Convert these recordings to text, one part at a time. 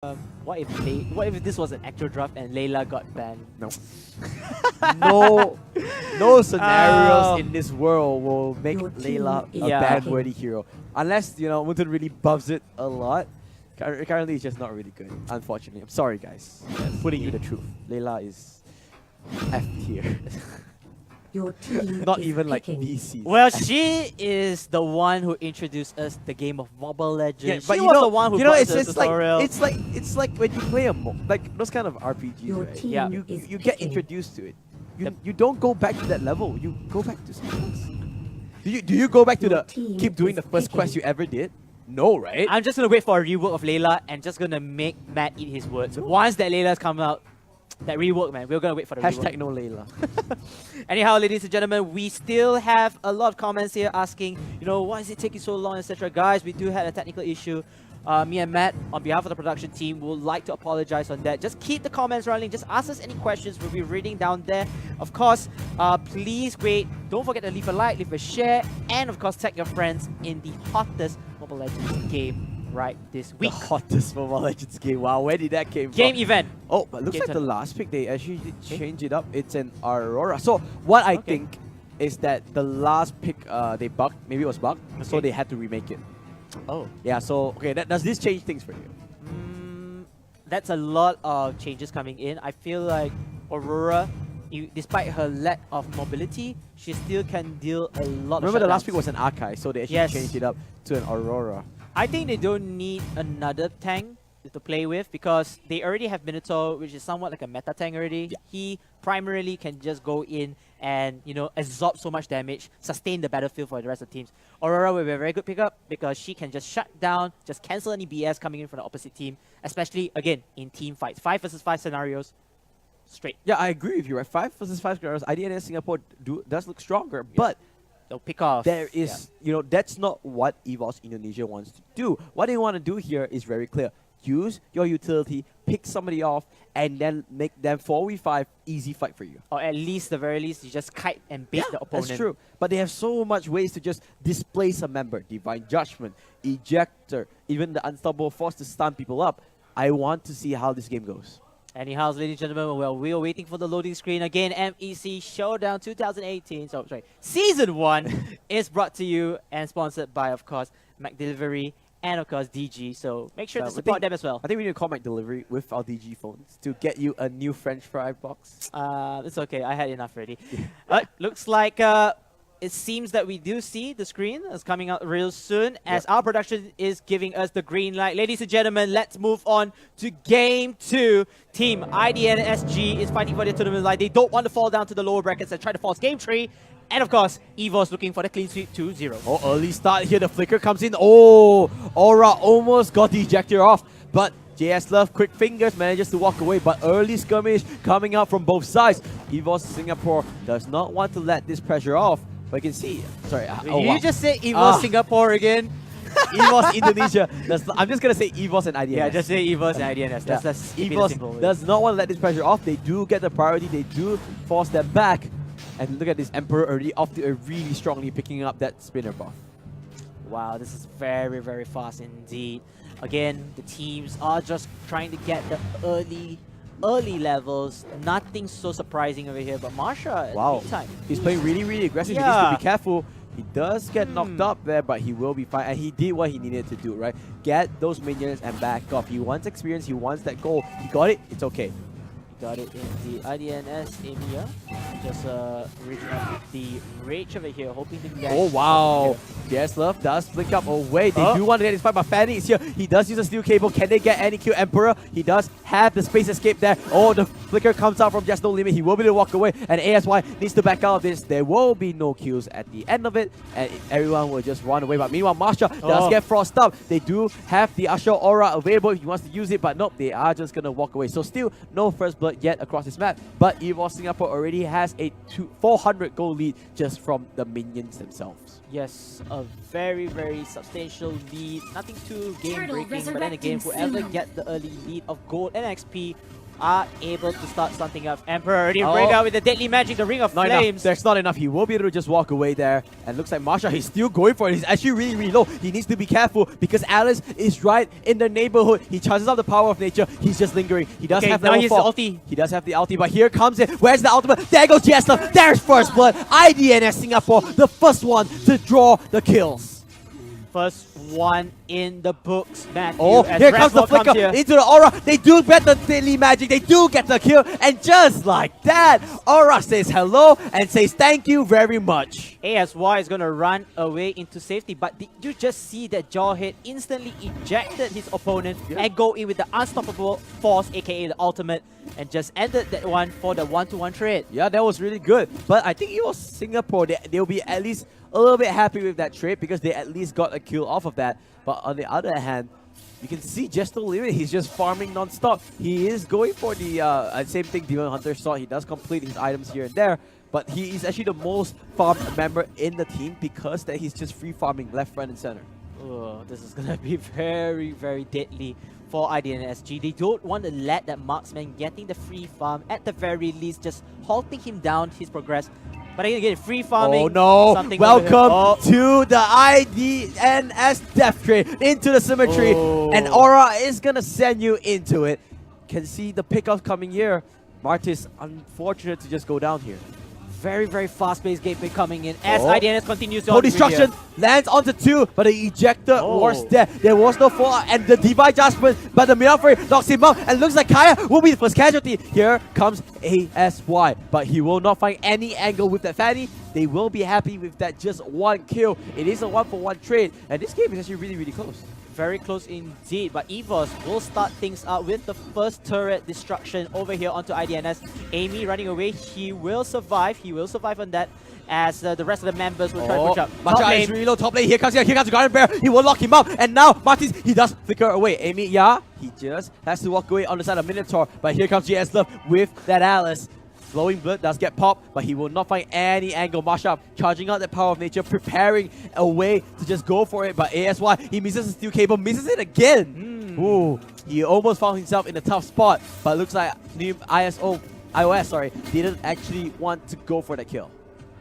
What if this was an actual draft and Layla got banned? No. no scenarios Oh. in this world will make Your team Layla is a Yeah. ban-worthy hero. Unless, Mutun really buffs it a lot. Currently, it's just not really good, unfortunately. I'm sorry, guys. Putting you the truth. Layla is F tier. Your team Not is even like picking. VC. Well, she is the one who introduced us the game of Mobile Legends. Yeah, She but was the one who brought us the it's tutorial. like it's like when you play like those kind of RPGs, Your right? team Yeah. is You get picking. introduced to it. Yep. You don't go back to that level. You go back to something else. Do you go back to Your the team keep doing is the first quest you picking. ever did? No, right? I'm just gonna wait for a rework of Layla and just gonna make Matt eat his words. Once that Layla's come out, that rework, man, we're gonna wait for the Hashtag rework. no Layla. Anyhow, ladies and gentlemen, we still have a lot of comments here asking, why is it taking so long, etc. Guys, we do have a technical issue. Me and Matt, on behalf of the production team, would like to apologize on that. Just keep the comments running. Just ask us any questions. We'll be reading down there. Of course, please don't forget to leave a like, leave a share, and of course, tag your friends in the hottest Mobile Legends game right this The week. hottest Mobile Legends game. Wow, where did that came Game from? event. Oh, but looks Game like the turn. last pick they actually did change it up. It's an Aurora. So what I Okay. think is that the last pick they bugged. Maybe it was bugged, so Okay. they had to remake it. Oh. Yeah. So okay, does this change things for you? That's a lot of changes coming in. I feel like Aurora, despite her lack of mobility, she still can deal a lot Remember of the last shutdowns. pick was an Archive, so they actually Yes. changed it up to an Aurora. I think they don't need another tank to play with because they already have Minotaur, which is somewhat like a meta tank already. Yeah. He primarily can just go in and absorb so much damage, sustain the battlefield for the rest of the teams. Aurora will be a very good pickup because she can just shut down, just cancel any BS coming in from the opposite team, especially again in team fights, 5 versus 5 scenarios, straight. Yeah, I agree with you. Right, 5 versus 5 scenarios. IDNS Singapore does look stronger, but They'll pick off. there is, that's not what Evos Indonesia wants to do. What they want to do here is very clear. Use your utility, pick somebody off, and then make them 4v5 easy fight for you. Or at least, the very least, you just kite and bait the opponent. That's true. But they have so much ways to just displace a member. Divine Judgment, Ejector, even the Unstoppable Force to stun people up. I want to see how this game goes. Anyhow, ladies and gentlemen, well, we are waiting for the loading screen again. MEC Showdown 2018, Season 1 is brought to you and sponsored by, of course, McDelivery and, of course, DG. So make sure to I support think- them as well. I think we need to call McDelivery with our DG phones to get you a new French fry box. It's okay. I had enough already. Looks like it seems that we do see the screen is coming out real soon as our production is giving us the green light. Ladies and gentlemen, let's move on to Game 2. Team IDNSG is fighting for their tournament light. They don't want to fall down to the lower brackets and try to force Game 3. And of course, Evos looking for the clean sweep 2-0. Oh, early start here. The flicker comes in. Oh, Aura almost got the ejector off, but JS Love, quick fingers, manages to walk away, but early skirmish coming out from both sides. Evos Singapore does not want to let this pressure off, but you can see, sorry. Did you just say Evos Singapore again? Evos Indonesia. I'm just going to say Evos and IDNS. Yeah, just say Evos and IDNS. Yeah. That's keep it simple. Evos does not want to let this pressure off. They do get the priority. They do force them back. And look at this Emperor already off to a really strongly picking up that spinner buff. Wow, this is very, very fast indeed. Again, the teams are just trying to get the early levels. Nothing so surprising over here, but Marsha, Wow, big time. he's playing really, really aggressive. He needs to be careful. He does get knocked up there, but he will be fine. And he did what he needed to do, right? Get those minions and back off. He wants experience. He wants that goal. He got it. It's okay. Got it in the IDNS Emia. Just reaching up the rage over here, hoping to get. Oh, wow. Yes, Love does flick up away. They do want to get his fight, but Fanny is here. He does use a steel cable. Can they get any kill? Emperor, he does have the space escape there. Oh, the flicker comes out from just no limit. He will be able to walk away, and ASY needs to back out of this. There will be no kills at the end of it, and everyone will just run away. But meanwhile, Marsha does get frost up. They do have the Usher Aura available if he wants to use it, but nope, they are just going to walk away. So still no first blood yet across this map, but Evos Singapore already has a 400 goal lead just from the minions themselves. Yes, a very, very substantial lead. Nothing too game breaking, but then again, resurrecting whoever soon. get the early lead of gold and XP are able to start something up. Emperor already bring out with the deadly magic, the Ring of Not Flames. enough. There's not enough. He will be able to just walk away there. And looks like Marsha, he's still going for it. He's actually really, really low. He needs to be careful because Alice is right in the neighborhood. He charges up the power of nature. He's just lingering. He does have now level he's 4. ulti. He does have the ulti, but here comes it. Where's the ultimate? There goes Jester. There's first blood. IDNS Singapore, the first one to draw the kills. First one in the books, Matthew. Oh, as here comes the Rascal flicker here. into the aura. They do get the daily magic. They do get the kill. And just like that, Aura says hello and says thank you very much. ASY is going to run away into safety, but did you just see that Jawhead instantly ejected his opponent and go in with the unstoppable force, aka the ultimate, and just ended that one for the 1-to-1 trade. Yeah, that was really good. But I think it was Singapore. They'll be at least a little bit happy with that trade because they at least got a kill off of that. But on the other hand, you can see Jesto Limit, he's just farming non-stop. He is going for the same thing Demon Hunter saw. He does complete his items here and there. But he is actually the most farmed member in the team because that he's just free farming left, right, and center. Oh, this is going to be very, very deadly for IDNSG. They don't want to let that marksman getting the free farm, at the very least, just halting him down his progress. But again, free farming. Oh no! Something Welcome to the IDNS Death Trade into the symmetry. Oh. And Aura is gonna send you into it. Can see the pickup coming here. Martis, unfortunate to just go down here. Very, very fast-paced gameplay coming in as Oh. IDNS continues to Co-destruction lands onto 2, but the ejector was there. There was no fallout, and the Divine Judgment, but the Mirafari knocks him out, and looks like Kaya will be the first casualty. Here comes ASY, but he will not find any angle with that Fanny. They will be happy with that just one kill. It is a 1-for-1 trade, and this game is actually really, really close. Very close indeed, but Evos will start things out with the first turret destruction over here onto IDNS. Amy running away, he will survive on that as the rest of the members will try to push up. Matcha is really low, top lane, here comes the Garden Bear, he will lock him up, and now Martins, he does flicker away. Amy, yeah, he just has to walk away on the side of Minotaur, but here comes GS Love with that Alice. Flowing Blood does get popped, but he will not find any angle. Mashup charging out the power of nature, preparing a way to just go for it. But ASY, he misses the steel cable, misses it again. Ooh, he almost found himself in a tough spot, but looks like iOS didn't actually want to go for the kill.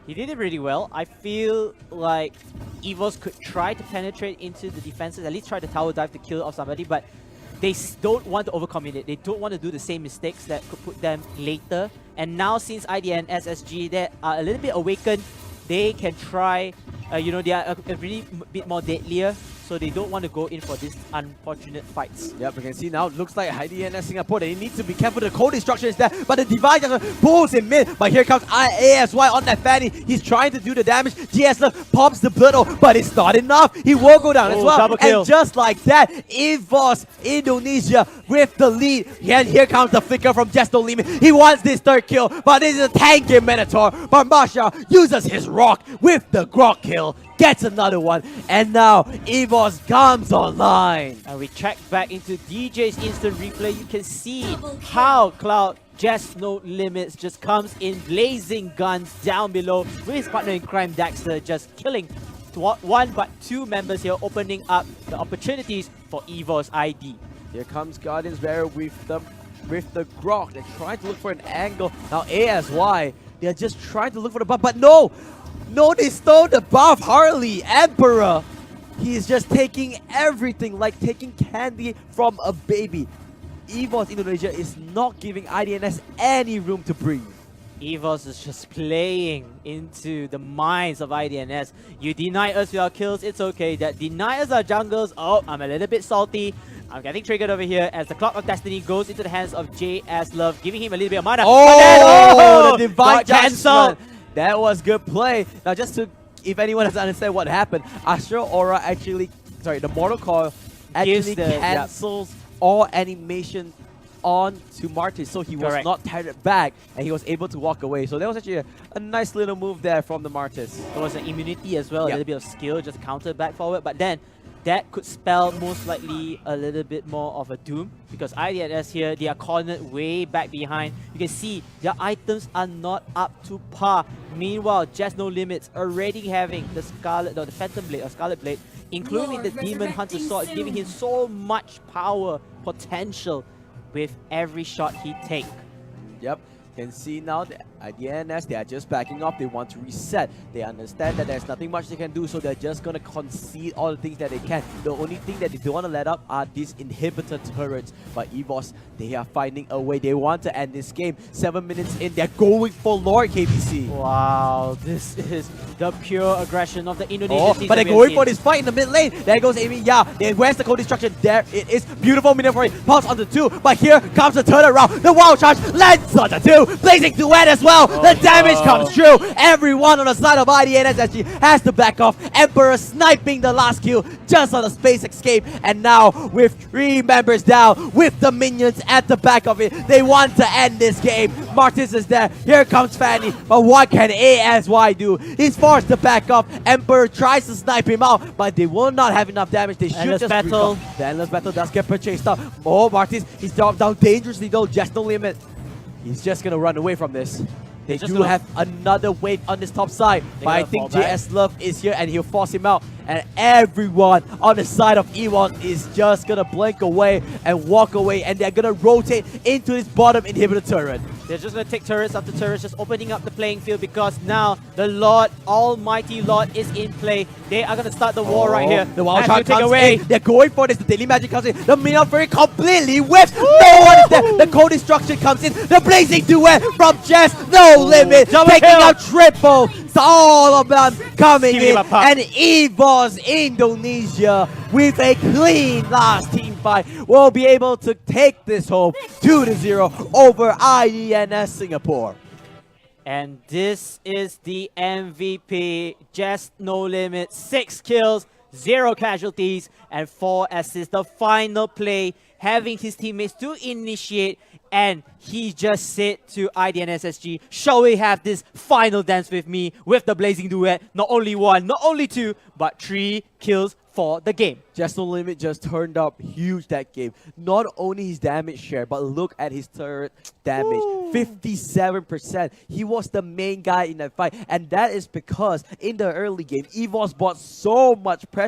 He did it really well. I feel like Evos could try to penetrate into the defenses, at least try to tower dive to kill off somebody, but they don't want to overcommit it. They don't want to do the same mistakes that could put them later. And now since IDN SSG they are a little bit awakened, they can try, they are a really bit more deadlier. So they don't want to go in for these unfortunate fights. Yep, we can see now, looks like Heidi and Singapore, they need to be careful. The cold destruction is there, but the Divine just pulls him in. But here comes ASY on that Fanny. He's trying to do the damage. GS pops the blood, but it's not enough. He will go down as well. Double kill. And just like that, Evos Indonesia with the lead. And here comes the flicker from Jesto Lima. He wants this third kill, but this is a tanky Minotaur. But Masha uses his rock with the Grok kill. Gets another one, and now Evos comes online. And we check back into DJ's instant replay. You can see how Cloud, just no limits, just comes in blazing guns down below with his partner in crime Daxter, just killing one but two members here, opening up the opportunities for Evos ID. Here comes Guardians Bearer with the Grok. They're trying to look for an angle. Now ASY, they're just trying to look for the buff, but no! No, they stole the buff. Harley, Emperor. He is just taking everything, like taking candy from a baby. Evos Indonesia is not giving IDNS any room to breathe. Evos is just playing into the minds of IDNS. You deny us with our kills, it's okay. That deny us our jungles, oh, I'm a little bit salty. I'm getting triggered over here as the Clock of Destiny goes into the hands of JS Love, giving him a little bit of mana. Oh, the Divine got cancelled. That was good play. Now just to, if anyone doesn't understand what happened, Astral Aura actually, the Mortal Coil actually cancels all animation on to Martis, so he was not tethered back and he was able to walk away. So that was actually a nice little move there from the Martis. There was an immunity as well, a little bit of skill, just counter back forward, but then that could spell most likely a little bit more of a doom because IDNS here, they are cornered way back behind. You can see their items are not up to par. Meanwhile, just no limits already having the the Phantom Blade or Scarlet Blade, including the Demon Hunter Sword, giving him so much power potential. with every shot he takes. Yep. Can see now that Idns, they are just backing off. They want to reset. They understand that there's nothing much they can do, so they're just gonna concede all the things that they can. The only thing that they don't want to let up are these inhibitor turrets. But Evos, they are finding a way. They want to end this game. 7 minutes in, they're going for Lord KBC. Wow, this is the pure aggression of the Indonesian team. But they're going for this fight in the mid lane. There goes Amy. Yeah, where's the cold destruction? There it is. Beautiful minute for it. Pulse on the 2. But here comes the turnaround. The wild charge lands on the 2. Blazing duet as well. The damage comes true. Everyone on the side of Idns actually has to back off. Emperor sniping the last kill just on the space escape. And now with 3 members down, with the minions at the back of it, they want to end this game. Martis is there. Here comes Fanny. But what can ASY do? He's forced to back off. Emperor tries to snipe him out, but they will not have enough damage. They should Endless just battle. recall. The endless battle does get purchased up. Oh, Martis, he's dropped down dangerously though. Just no limit. He's just gonna run away from this. They just do have another wave on this top side, but I think JS Love is here and he'll force him out. And everyone on the side of Evos is just gonna blink away and walk away, and they're gonna rotate into this bottom inhibitor turret. They're just going to take turrets after turrets, just opening up the playing field, because now the Lord, almighty Lord, is in play. They are going to start the war right here. The wild As shot you take comes away. in. They're going for this. The daily magic comes in. The minion fury completely whiffs. No one is there. The cold destruction comes in. The blazing duet from Jess. No limit. Double Taking kill. out triple. So all of them coming Give him in. a pop. And Evos Indonesia with a clean last team fight will be able to take this home 2-0 over IDNS Singapore. And this is the MVP. Just no limit. 6 kills, 0 casualties, and 4 assists. The final play, having his teammates to initiate, and he just said to IDNSSG, shall we have this final dance with me with the Blazing Duet? Not only 1, not only 2, but 3 kills for the game. Just No Limit just turned up huge that game. Not only his damage share, but look at his turret damage. 57%. He was the main guy in that fight. And that is because in the early game, Evos bought so much pressure.